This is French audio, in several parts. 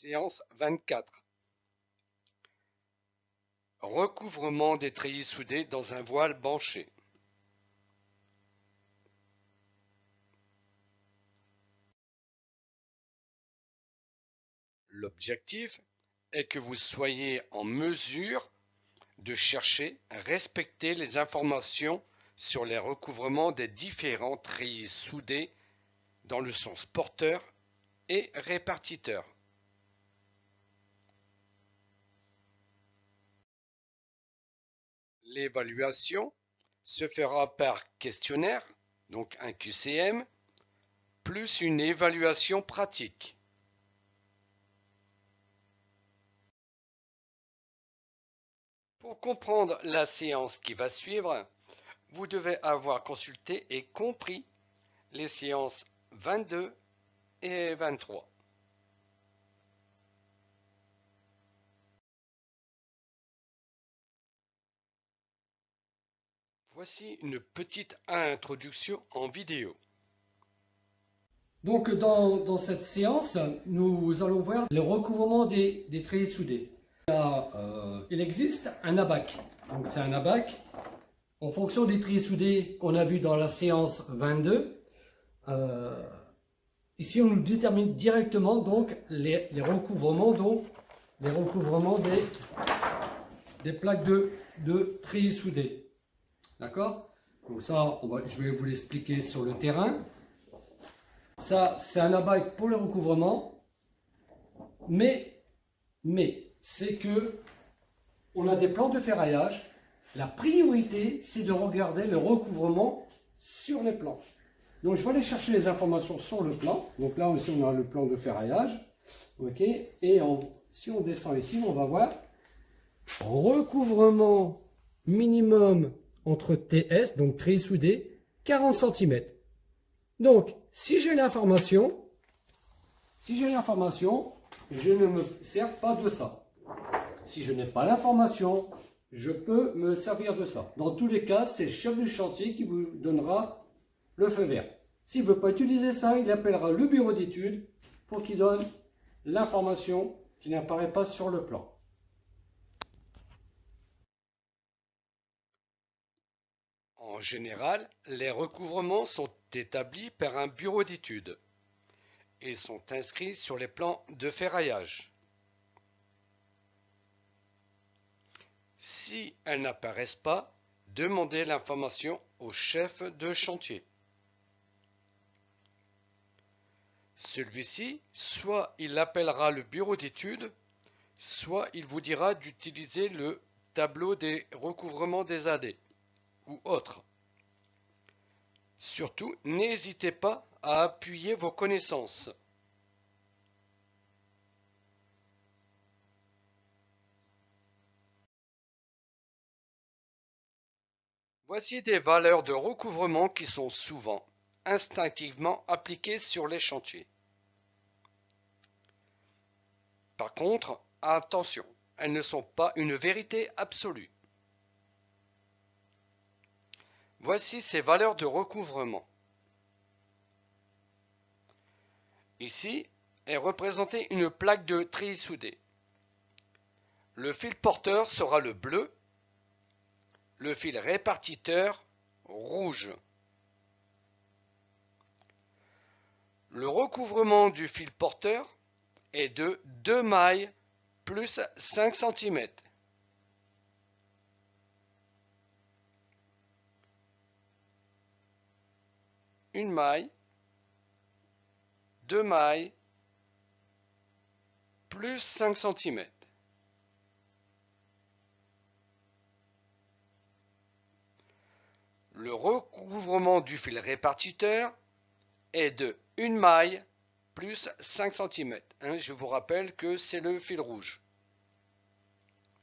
Séance 24. Recouvrement des treillis soudés dans un voile banché. L'objectif est que vous soyez en mesure de chercher à respecter les informations sur les recouvrements des différents treillis soudés dans le sens porteur et répartiteur. L'évaluation se fera par questionnaire, donc un QCM, plus une évaluation pratique. Pour comprendre la séance qui va suivre, vous devez avoir consulté et compris les séances 22 et 23. Voici une petite introduction en vidéo. Donc dans cette séance, nous allons voir le recouvrement des treillis soudés. Il existe un abac. Donc c'est un abac. En fonction des treillis soudés qu'on a vu dans la séance 22, ici on nous détermine directement donc les recouvrements, des plaques de treillis soudés. D'accord? Donc ça, je vais vous l'expliquer sur le terrain. Ça, c'est un abac pour le recouvrement, mais c'est que on a des plans de ferraillage. La priorité, c'est de regarder le recouvrement sur les plans. Donc, je vais aller chercher les informations sur le plan. Donc là aussi, on a le plan de ferraillage. Ok. Et si on descend ici, on va voir recouvrement minimum entre TS, donc treillis soudé, 40 cm. Donc, si j'ai l'information, je ne me sers pas de ça. Si je n'ai pas l'information, je peux me servir de ça. Dans tous les cas, c'est le chef du chantier qui vous donnera le feu vert. S'il ne veut pas utiliser ça, il appellera le bureau d'études pour qu'il donne l'information qui n'apparaît pas sur le plan. En général, les recouvrements sont établis par un bureau d'études et sont inscrits sur les plans de ferraillage. Si elles n'apparaissent pas, demandez l'information au chef de chantier. Celui-ci, soit il appellera le bureau d'études, soit il vous dira d'utiliser le tableau des recouvrements des AD ou autre. Surtout, n'hésitez pas à appuyer vos connaissances. Voici des valeurs de recouvrement qui sont souvent instinctivement appliquées sur les chantiers. Par contre, attention, elles ne sont pas une vérité absolue. Voici ces valeurs de recouvrement. Ici est représentée une plaque de treillis soudé. Le fil porteur sera le bleu, le fil répartiteur rouge. Le recouvrement du fil porteur est de 2 mailles plus 5 cm. Une maille, 2 mailles, plus 5 cm. Le recouvrement du fil répartiteur est de 1 maille plus 5 cm. Je vous rappelle que c'est le fil rouge.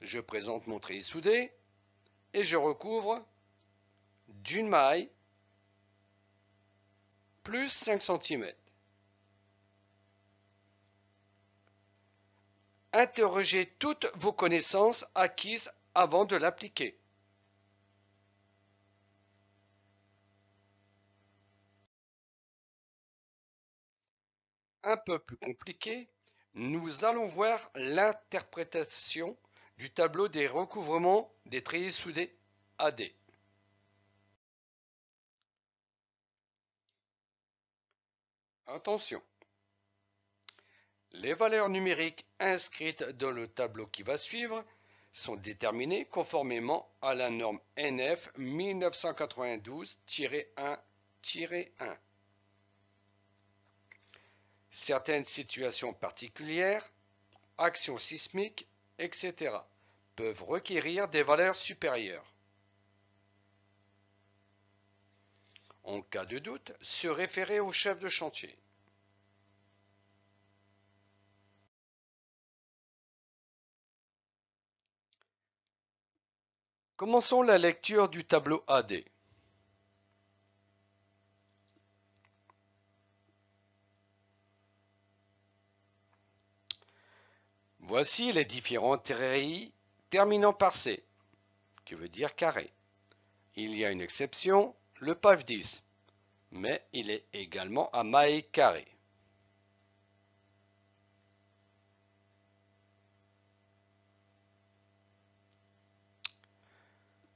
Je présente mon treillis soudé et je recouvre d'une maille plus 5 cm. Interrogez toutes vos connaissances acquises avant de l'appliquer. Un peu plus compliqué, Nous allons voir l'interprétation du tableau des recouvrements des treillis soudés AD. Attention, les valeurs numériques inscrites dans le tableau qui va suivre sont déterminées conformément à la norme NF 1992-1-1. Certaines situations particulières, actions sismiques, etc. peuvent requérir des valeurs supérieures. En cas de doute, se référer au chef de chantier. Commençons la lecture du tableau AD. Voici les différents treillis terminant par C, qui veut dire carré. Il y a une exception, le PAF 10, mais il est également à maille carrée.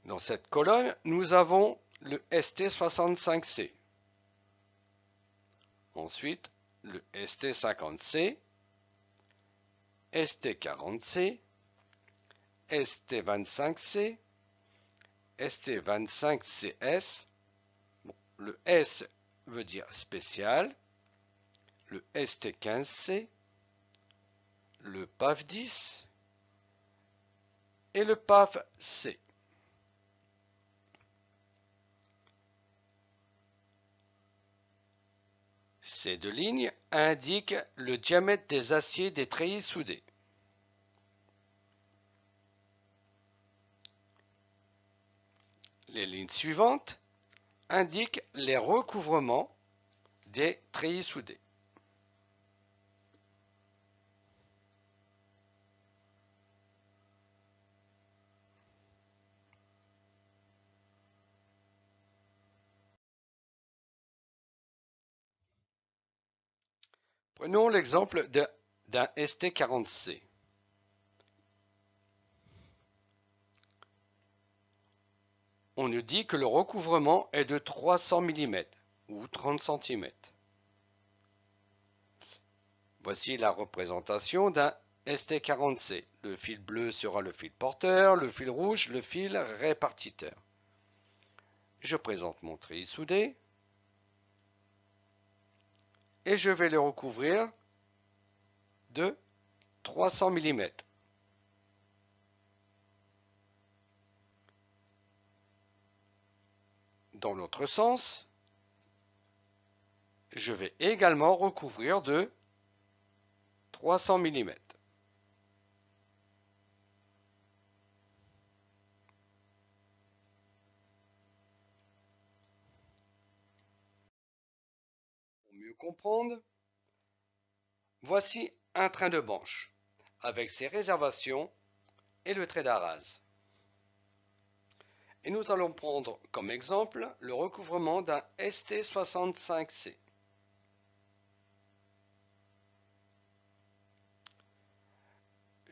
Dans cette colonne, nous avons le ST65C. Ensuite, le ST50C, ST40C, ST25C, ST25CS. Bon, le S veut dire spécial, le ST15C, le PAF 10 et le PAF C. Ces deux lignes indiquent le diamètre des aciers des treillis soudés. Les lignes suivantes indiquent les recouvrements des treillis soudés. Prenons l'exemple d'un ST40C. On nous dit que le recouvrement est de 300 mm ou 30 cm. Voici la représentation d'un ST40C. Le fil bleu sera le fil porteur, le fil rouge le fil répartiteur. Je présente mon treillis soudé et je vais le recouvrir de 300 mm. Dans l'autre sens, je vais également recouvrir de 300 mm. Pour mieux comprendre, voici un train de manche avec ses réservations et le trait d'arase. Et nous allons prendre comme exemple le recouvrement d'un ST65C.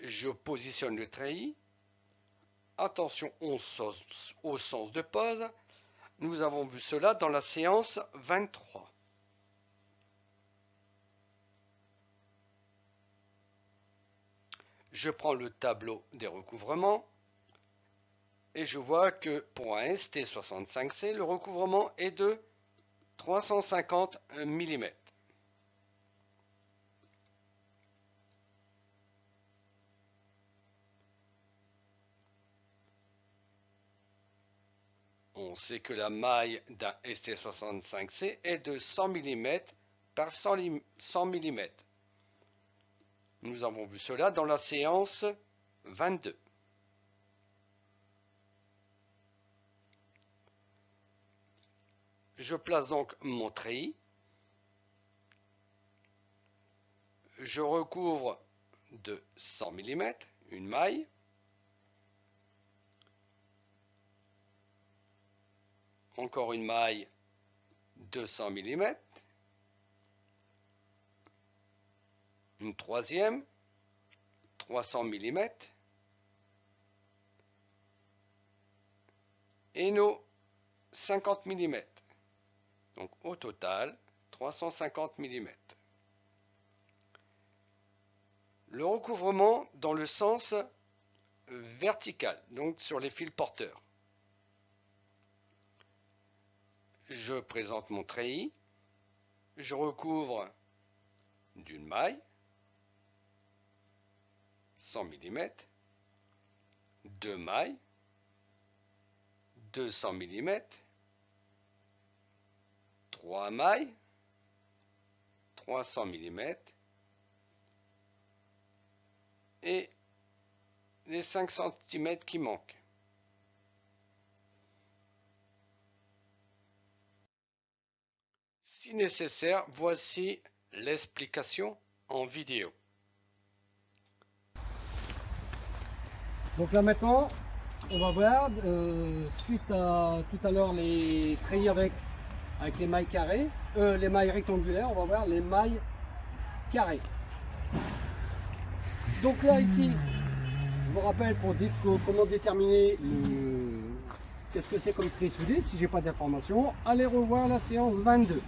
Je positionne le treillis. Attention au sens de pose. Nous avons vu cela dans la séance 23. Je prends le tableau des recouvrements et je vois que pour un ST65C, le recouvrement est de 350 mm. On sait que la maille d'un ST65C est de 100 mm par 100 mm. Nous avons vu cela dans la séance 22. Je place donc mon treillis. Je recouvre de 100 mm une maille. Encore une maille de 100 mm. une troisième, 300 mm, et nos 50 mm. Donc au total, 350 mm. Le recouvrement dans le sens vertical, donc sur les fils porteurs. Je présente mon treillis, je recouvre d'une maille, 100 mm, 2 mailles, 200 mm, 3 mailles, 300 mm, et les 5 cm qui manquent. Si nécessaire, voici l'explication en vidéo. Donc là maintenant, on va voir, suite à tout à l'heure les treillis avec les mailles carrées, les mailles rectangulaires, on va voir les mailles carrées. Donc là ici, je vous rappelle pour dire comment déterminer qu'est-ce que c'est comme treillis soudé. Si j'ai pas d'informations, allez revoir la séance 22.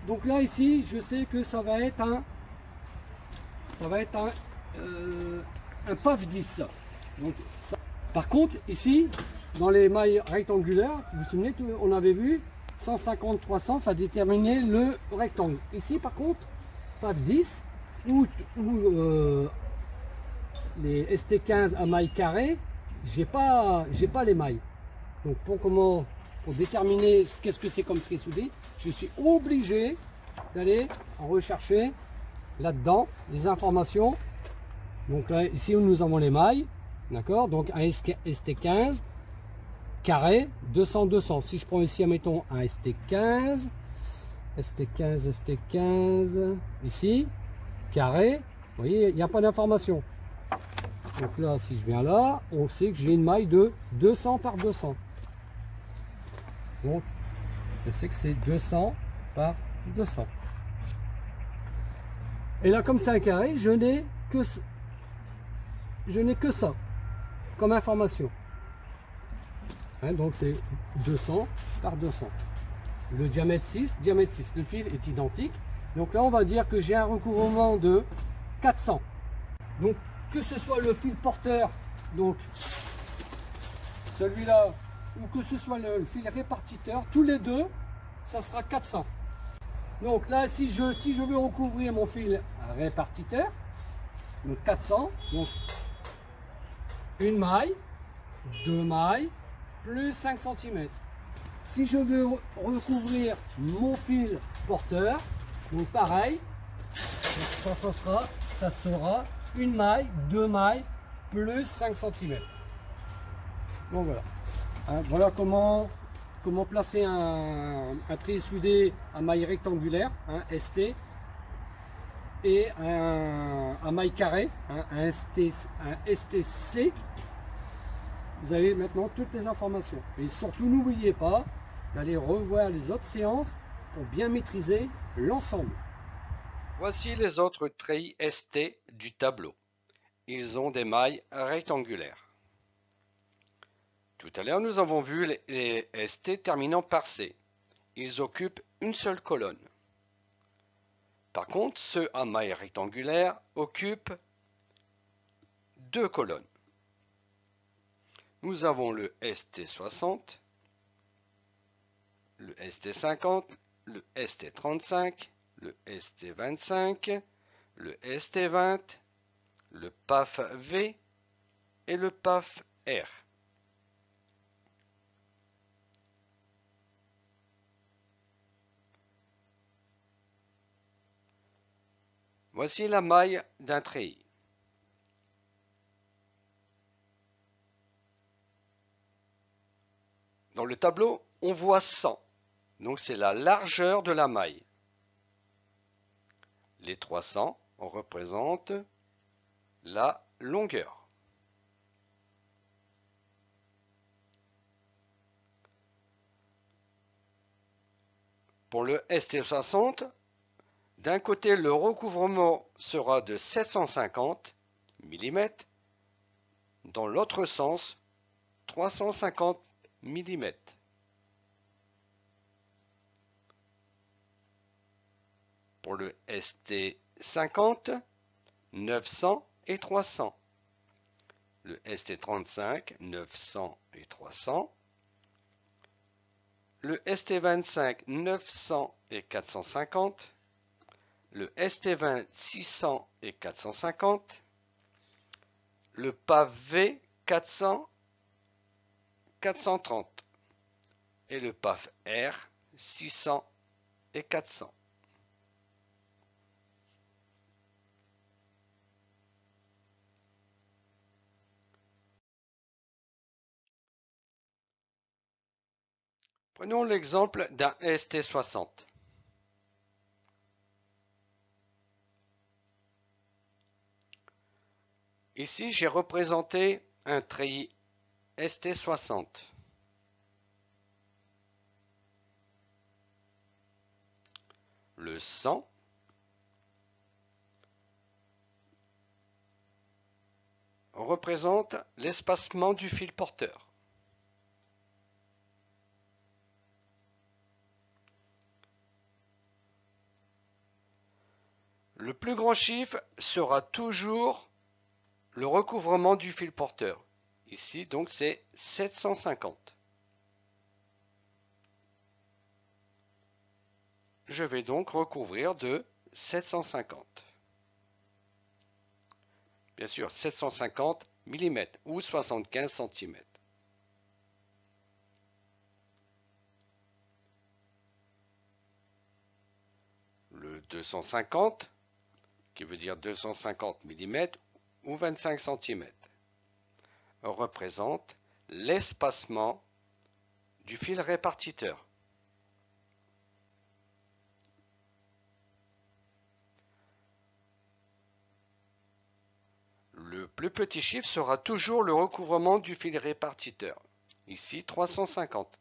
Donc là ici, je sais que ça va être un PAF 10. Donc, ça. Par contre, ici, dans les mailles rectangulaires, vous vous souvenez, on avait vu 150-300, ça déterminait le rectangle. Ici, par contre, PAF 10 ou les ST15 à mailles carrées, j'ai pas les mailles. Donc pour déterminer qu'est-ce que c'est comme treillis soudé, je suis obligé d'aller en rechercher là-dedans des informations. Donc là, ici nous avons les mailles, d'accord. Donc un ST15 carré 200-200. Si je prends ici, admettons un ST15 ici carré, vous voyez, il n'y a pas d'information. Donc là, si je viens là, on sait que j'ai une maille de 200 par 200. Donc je sais que c'est 200 par 200. Et là, comme c'est un carré, je n'ai que ça comme information. Hein, donc c'est 200 par 200. Le diamètre 6, le fil est identique. Donc là, on va dire que j'ai un recouvrement de 400. Donc que ce soit le fil porteur, donc celui-là, ou que ce soit le fil répartiteur, tous les deux, ça sera 400. Donc là, si je veux recouvrir mon fil répartiteur, donc 400, donc une maille, 2 mailles, plus 5 cm. Si je veux recouvrir mon fil porteur, donc pareil, ça sera une maille, 2 mailles, plus 5 cm. Donc voilà. Hein, voilà comment placer un treillis soudé à maille rectangulaire, hein, ST, et un maille carré, hein, un STC. Vous avez maintenant toutes les informations. Et surtout, n'oubliez pas d'aller revoir les autres séances pour bien maîtriser l'ensemble. Voici les autres treillis ST du tableau. Ils ont des mailles rectangulaires. Tout à l'heure, nous avons vu les ST terminant par C. Ils occupent une seule colonne. Par contre, ceux à mailles rectangulaires occupent 2 colonnes. Nous avons le ST60, le ST50, le ST35, le ST25, le ST20, le PAF V et le PAF R. Voici la maille d'un treillis. Dans le tableau, on voit 100, donc c'est la largeur de la maille. Les 300 représentent la longueur. Pour le ST60, D'un côté, le recouvrement sera de 750 mm, dans l'autre sens, 350 mm. Pour le ST50, 900 et 300. Le ST35, 900 et 300. Le ST25, 900 et 450. Le ST20, 600 et 450. Le PAV 400, 430. Et le PAF R, 600 et 400. Prenons l'exemple d'un ST60. Ici, j'ai représenté un treillis ST60. Le 100 représente l'espacement du fil porteur. Le plus grand chiffre sera toujours le recouvrement du fil porteur. Ici, donc, c'est 750. Je vais donc recouvrir de 750. Bien sûr, 750 mm ou 75 cm. Le 250, qui veut dire 250 mm ou 25 cm, représente l'espacement du fil répartiteur. Le plus petit chiffre sera toujours le recouvrement du fil répartiteur. Ici, 350.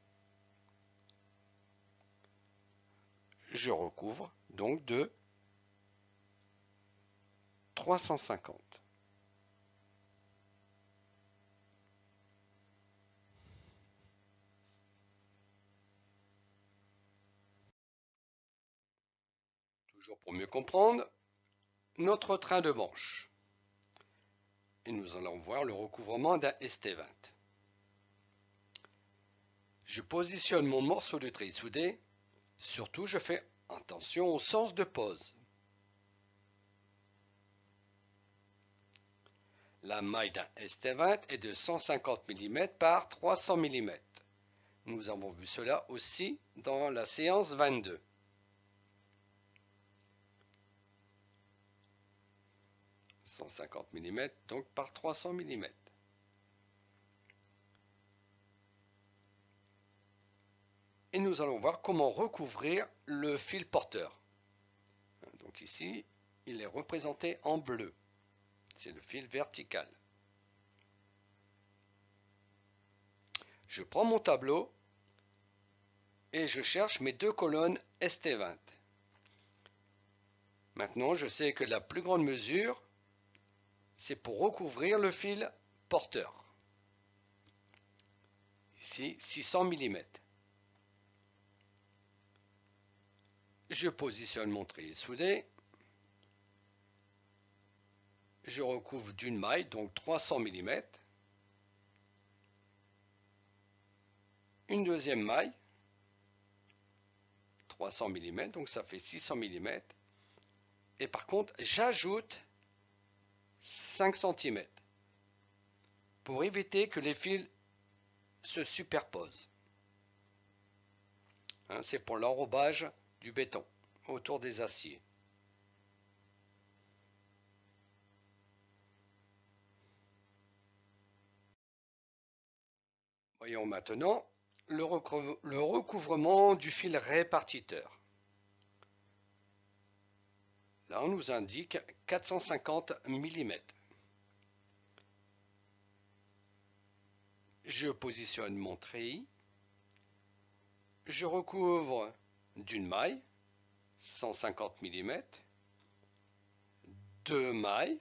Je recouvre donc de 350. Toujours pour mieux comprendre, notre train de manche. Et nous allons voir le recouvrement d'un ST20. Je positionne mon morceau de treillis soudé, surtout je fais attention au sens de pose. La maille d'un ST20 est de 150 mm par 300 mm. Nous avons vu cela aussi dans la séance 22. « 150 mm donc par 300 mm. Et nous allons voir comment recouvrir le fil porteur. Donc ici, il est représenté en bleu. C'est le fil vertical. Je prends mon tableau et je cherche mes deux colonnes ST20. Maintenant, je sais que la plus grande mesure, c'est pour recouvrir le fil porteur. Ici, 600 mm. Je positionne mon treillis soudé. Je recouvre d'une maille, donc 300 mm. Une deuxième maille, 300 mm, donc ça fait 600 mm. Et par contre, j'ajoute 5 cm pour éviter que les fils se superposent. C'est pour l'enrobage du béton autour des aciers. Voyons maintenant le recouvrement du fil répartiteur. Là, on nous indique 450 mm. Je positionne mon treillis. Je recouvre d'une maille 150 mm, 2 mailles,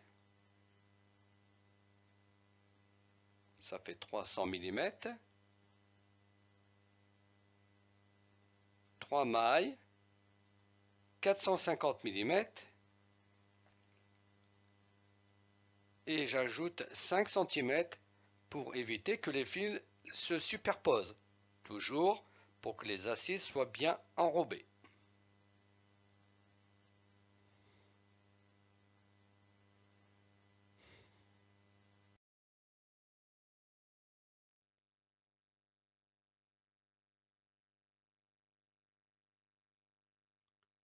ça fait 300 mm, 3 mailles, 450 mm, et j'ajoute 5 cm pour éviter que les fils se superposent, toujours pour que les aciers soient bien enrobés.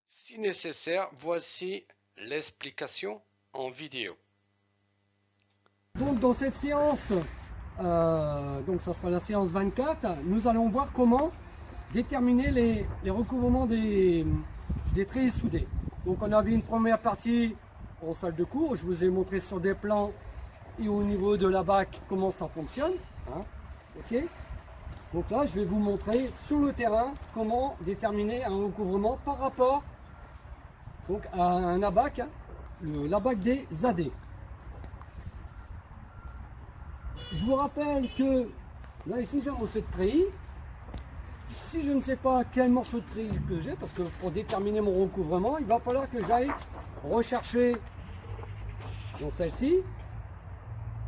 Si nécessaire, voici l'explication en vidéo. Donc dans cette séance, donc ça sera la séance 24, nous allons voir comment déterminer les recouvrements des treillis soudés. Donc on avait une première partie en salle de cours, je vous ai montré sur des plans et au niveau de la bac comment ça fonctionne. Hein, ok. Donc là je vais vous montrer sur le terrain comment déterminer un recouvrement par rapport donc, à un abac, hein, l'abac des AD. Je vous rappelle que là ici j'ai un morceau de treillis. Si je ne sais pas quel morceau de treillis que j'ai, parce que pour déterminer mon recouvrement, il va falloir que j'aille rechercher dans celle-ci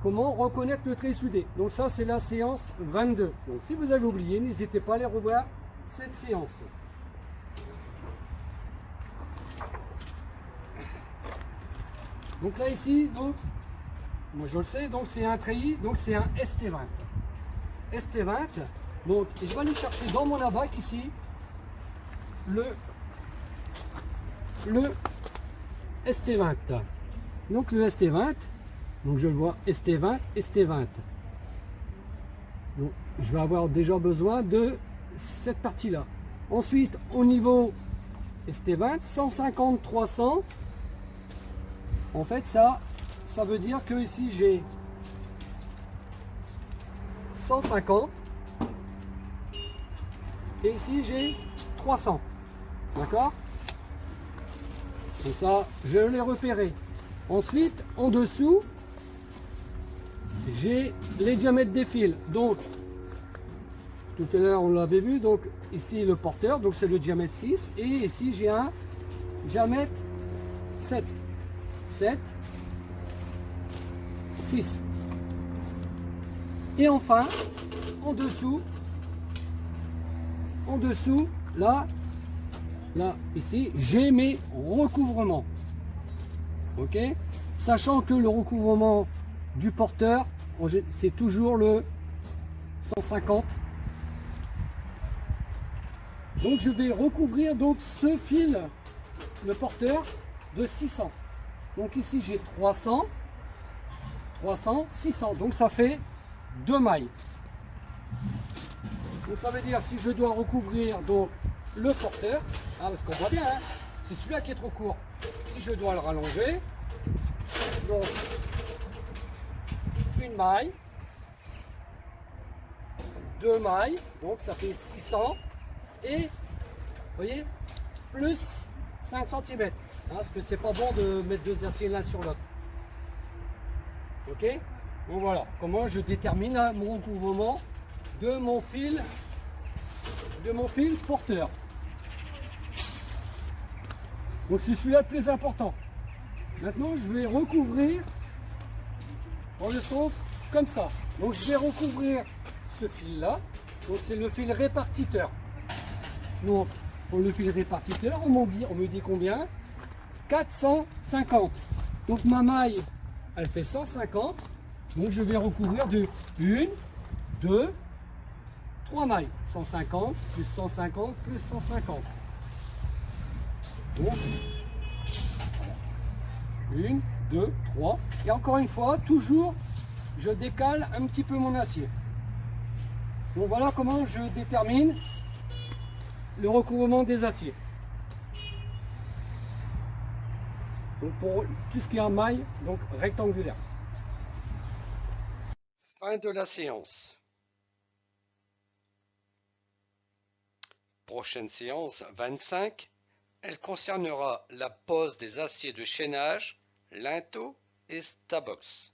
comment reconnaître le treillis soudé. Donc ça c'est la séance 22. Donc si vous avez oublié, n'hésitez pas à aller revoir cette séance. Donc là ici, donc moi je le sais, donc c'est un treillis, donc c'est un ST20. ST20, donc je vais aller chercher dans mon abac ici le ST20. Donc le ST20, donc je le vois ST20, ST20. Donc je vais avoir déjà besoin de cette partie-là. Ensuite, au niveau ST20, 150, 300, en fait ça veut dire que ici j'ai 150 et ici j'ai 300. D'accord? Donc ça, je l'ai repéré. Ensuite, en dessous, j'ai les diamètres des fils. Donc, tout à l'heure on l'avait vu, donc ici le porteur, donc c'est le diamètre 6. Et ici j'ai un diamètre 7. 7, 6. Et enfin, en dessous, là, ici, j'ai mes recouvrements. Ok? Sachant que le recouvrement du porteur, c'est toujours le 150. Donc je vais recouvrir donc ce fil, le porteur, de 600. Donc ici j'ai 300, 300, 600. Donc ça fait 2 mailles. Donc ça veut dire si je dois recouvrir donc le porteur, hein, parce qu'on voit bien, hein, c'est celui-là qui est trop court. Si je dois le rallonger, donc une maille, 2 mailles, donc ça fait 600 et vous voyez plus 5 cm. Hein, parce que c'est pas bon de mettre deux aciers l'un sur l'autre. Ok, donc voilà comment je détermine mon recouvrement de mon fil porteur. Donc c'est celui-là le plus important. Maintenant je vais recouvrir dans le sens comme ça. Donc je vais recouvrir ce fil là. Donc c'est le fil répartiteur. Donc pour le fil répartiteur on me dit combien? 450. Donc ma maille elle fait 150. Donc je vais recouvrir de 1, 2, 3 mailles. 150 plus 150 plus 150. Donc 1, 2, 3. Et encore une fois, toujours je décale un petit peu mon acier. Donc voilà comment je détermine le recouvrement des aciers. Donc pour tout ce qui est en maille, donc rectangulaire. Fin de la séance. Prochaine séance 25, Elle concernera la pose des aciers de chaînage, linteaux et stabox.